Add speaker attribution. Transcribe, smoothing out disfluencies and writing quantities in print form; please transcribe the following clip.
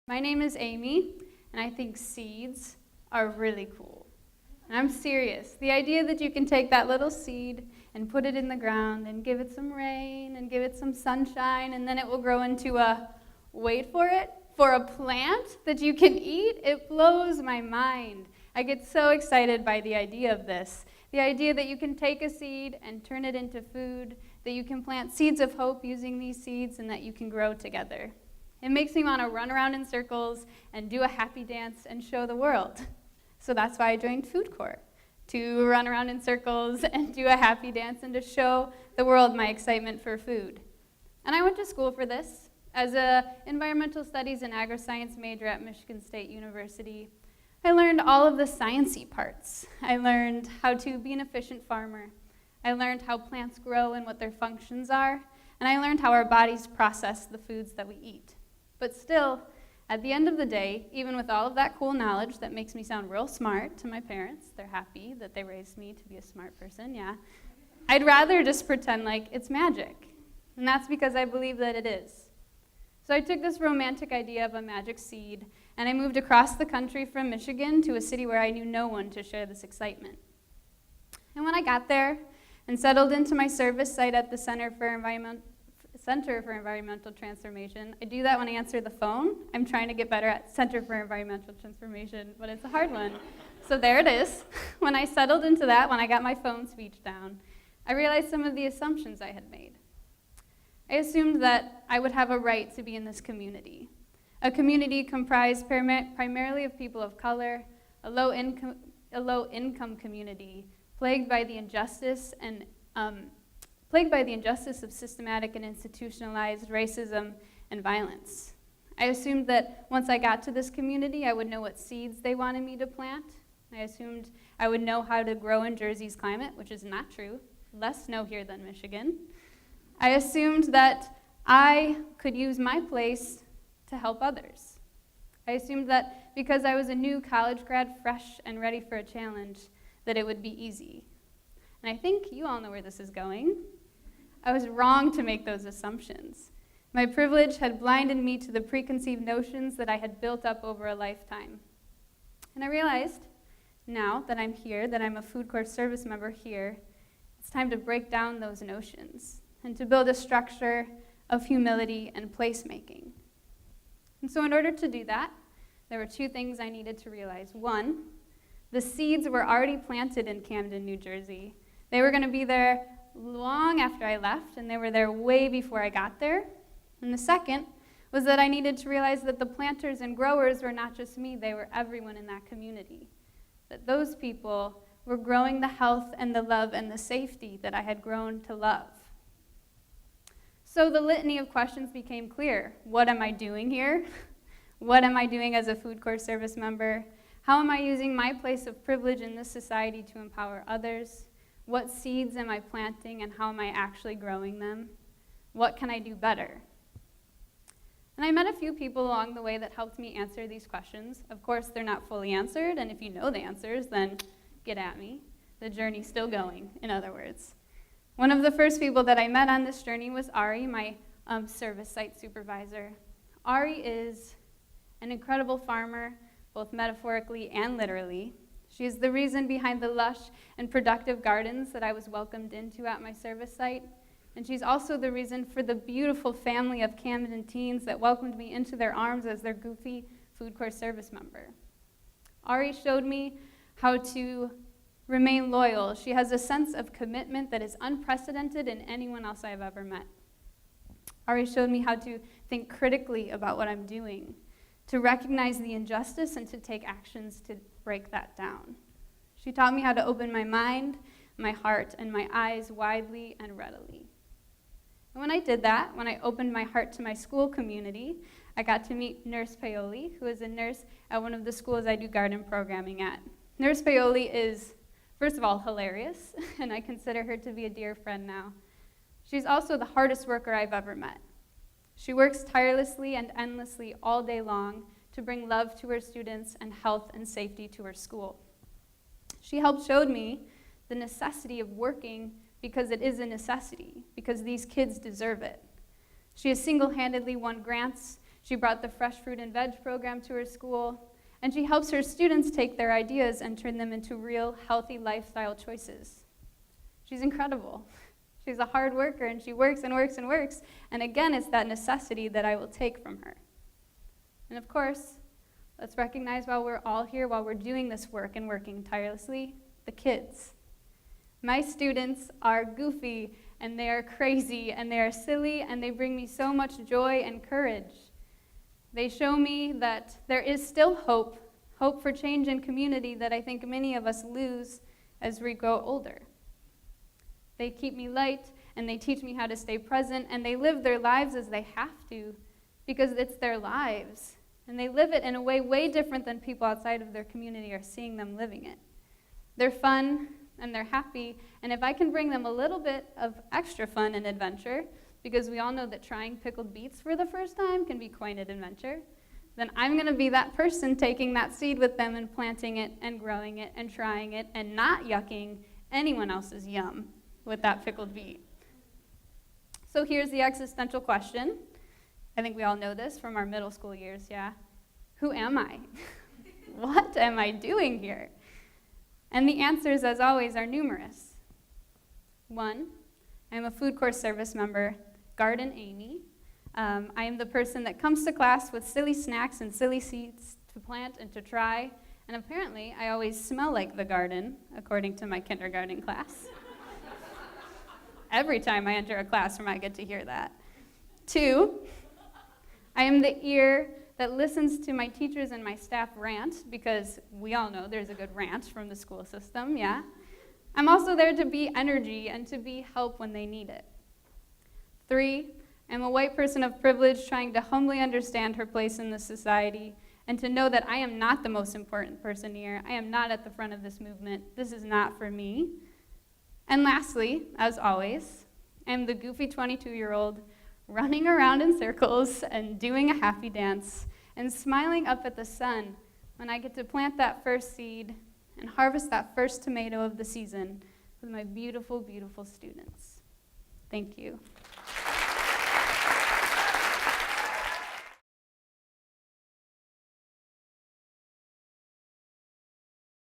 Speaker 1: My name is Amy, and I think seeds are really cool. And I'm serious. The idea that you can take that little seed and put it in the ground and give it some rain and give it some sunshine, and then it will grow into wait for it, for a plant that you can eat, it blows my mind. I get so excited by the idea of this. The idea that you can take a seed and turn it into food, that you can plant seeds of hope using these seeds, and that you can grow together. It makes me want to run around in circles and do a happy dance and show the world. So that's why I joined FoodCorps, to run around in circles and do a happy dance and to show the world my excitement for food. And I went to school for this as an environmental studies and agri-science major at Michigan State University. I learned all of the sciencey parts. I learned how to be an efficient farmer. I learned how plants grow and what their functions are. And I learned how our bodies process the foods that we eat. But still, at the end of the day, even with all of that cool knowledge that makes me sound real smart to my parents, they're happy that they raised me to be a smart person, yeah, I'd rather just pretend like it's magic. And that's because I believe that it is. So I took this romantic idea of a magic seed, and I moved across the country from Michigan to a city where I knew no one to share this excitement. And when I got there and settled into my service site at the Center for Environmental Transformation. I do that when I answer the phone. I'm trying to get better at Center for Environmental Transformation, but it's a hard one. So there it is. When I settled into that, when I got my phone speech down, I realized some of the assumptions I had made. I assumed that I would have a right to be in this community, a community comprised primarily of people of color, a low-income community plagued by the injustice of systematic and institutionalized racism and violence. I assumed that once I got to this community, I would know what seeds they wanted me to plant. I assumed I would know how to grow in Jersey's climate, which is not true. Less snow here than Michigan. I assumed that I could use my place to help others. I assumed that because I was a new college grad, fresh and ready for a challenge, that it would be easy. And I think you all know where this is going. I was wrong to make those assumptions. My privilege had blinded me to the preconceived notions that I had built up over a lifetime. And I realized, now that I'm here, that I'm a FoodCorps service member here, it's time to break down those notions and to build a structure of humility and placemaking. And so in order to do that, there were two things I needed to realize. One, the seeds were already planted in Camden, New Jersey. They were going to be there long after I left, and they were there way before I got there. And the second was that I needed to realize that the planters and growers were not just me, they were everyone in that community. That those people were growing the health and the love and the safety that I had grown to love. So the litany of questions became clear. What am I doing here? What am I doing as a FoodCorps service member? How am I using my place of privilege in this society to empower others? What seeds am I planting and how am I actually growing them? What can I do better? And I met a few people along the way that helped me answer these questions. Of course, they're not fully answered, and if you know the answers, then get at me. The journey's still going, in other words. One of the first people that I met on this journey was Ari, my service site supervisor. Ari is an incredible farmer, both metaphorically and literally. She is the reason behind the lush and productive gardens that I was welcomed into at my service site. And she's also the reason for the beautiful family of Camden teens that welcomed me into their arms as their goofy FoodCorps service member. Ari showed me how to remain loyal. She has a sense of commitment that is unprecedented in anyone else I've ever met. Ari showed me how to think critically about what I'm doing, to recognize the injustice and to take actions to break that down. She taught me how to open my mind, my heart, and my eyes widely and readily. And when I did that, when I opened my heart to my school community, I got to meet Nurse Paoli, who is a nurse at one of the schools I do garden programming at. Nurse Paoli is, first of all, hilarious, and I consider her to be a dear friend now. She's also the hardest worker I've ever met. She works tirelessly and endlessly all day long to bring love to her students and health and safety to her school. She helped show me the necessity of working because it is a necessity, because these kids deserve it. She has single-handedly won grants. She brought the Fresh Fruit and Veg program to her school, and she helps her students take their ideas and turn them into real, healthy lifestyle choices. She's incredible. She's a hard worker, and she works and works and works, and again, it's that necessity that I will take from her. And of course, let's recognize while we're all here, while we're doing this work and working tirelessly, the kids. My students are goofy, and they are crazy, and they are silly, and they bring me so much joy and courage. They show me that there is still hope for change in community that I think many of us lose as we grow older. They keep me light, and they teach me how to stay present, and they live their lives as they have to, because it's their lives. And they live it in a way different than people outside of their community are seeing them living it. They're fun, and they're happy, and if I can bring them a little bit of extra fun and adventure, because we all know that trying pickled beets for the first time can be quite an adventure, then I'm going to be that person taking that seed with them and planting it and growing it and trying it and not yucking anyone else's yum with that pickled beet. So here's the existential question. I think we all know this from our middle school years, yeah? Who am I? What am I doing here? And the answers, as always, are numerous. 1, I'm a FoodCorps service member, Garden Amy. I am the person that comes to class with silly snacks and silly seeds to plant and to try, and apparently I always smell like the garden, according to my kindergarten class. Every time I enter a classroom, I get to hear that. 2, I am the ear that listens to my teachers and my staff rant, because we all know there's a good rant from the school system, yeah? I'm also there to be energy and to be help when they need it. 3, I'm a white person of privilege trying to humbly understand her place in this society and to know that I am not the most important person here. I am not at the front of this movement. This is not for me. And lastly, as always, I'm the goofy 22-year-old running around in circles and doing a happy dance and smiling up at the sun when I get to plant that first seed and harvest that first tomato of the season with my beautiful, beautiful students. Thank you.